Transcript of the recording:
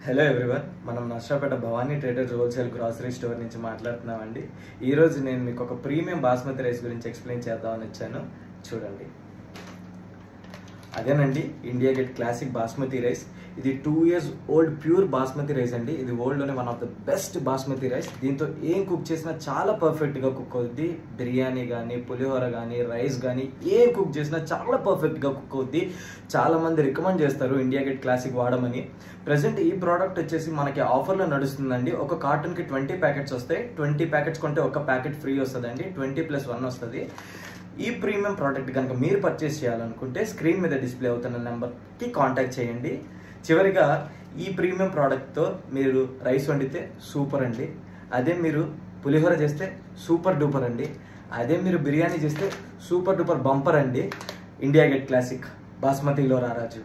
Hello everyone, మనం Narsapet Bhavani traders wholesale grocery store నుంచి మాట్లాడుతున్నామండి. ఈరోజు నేను మీకు ఒక ప్రీమియం బాస్మతి రైస్ గురించి ఎక్స్ప్లెయిన్ చేద్దామని వచ్చాను. చూడండి, అదేనండి India Gate classic basmati rice. ఇది 2 years old pure basmati rice అండి. ఇది వరల్డ్లోనే one of the best basmati rice. దీంతో ఏం కుక్ చేసినా చాలా పర్ఫెక్ట్గా కుక్ అవుద్ది. బిర్యానీ కానీ, పులిహోర కానీ, రైస్ కానీ ఏం కుక్ చేసినా చాలా పర్ఫెక్ట్గా కుక్ అవుద్ది. చాలామంది రికమెండ్ చేస్తారు ఇండియా గేట్ క్లాసిక్ వాడమని. ప్రజెంట్ ఈ ప్రోడక్ట్ వచ్చేసి మనకి ఆఫర్లో నడుస్తుందండి. ఒక కార్టన్కి 20 ప్యాకెట్స్ వస్తాయి. 20 ప్యాకెట్స్ కొంటే ఒక ప్యాకెట్ ఫ్రీ వస్తుందండి. 20+1 వస్తుంది. ఈ ప్రీమియం ప్రోడక్ట్ కనుక మీరు పర్చేస్ చేయాలనుకుంటే స్క్రీన్ మీద డిస్ప్లే అవుతున్న నెంబర్కి కాంటాక్ట్ చేయండి. చివరిగా ఈ ప్రీమియం ప్రోడక్ట్తో మీరు రైస్ వండితే సూపర్ అండి. అదే మీరు పులిహోర చేస్తే సూపర్ డూపర్ అండి. అదే మీరు బిర్యానీ చేస్తే సూపర్ డూపర్ బంపర్ అండి. ఇండియా గేట్ క్లాసిక్ బాస్మతిలో రారాజు.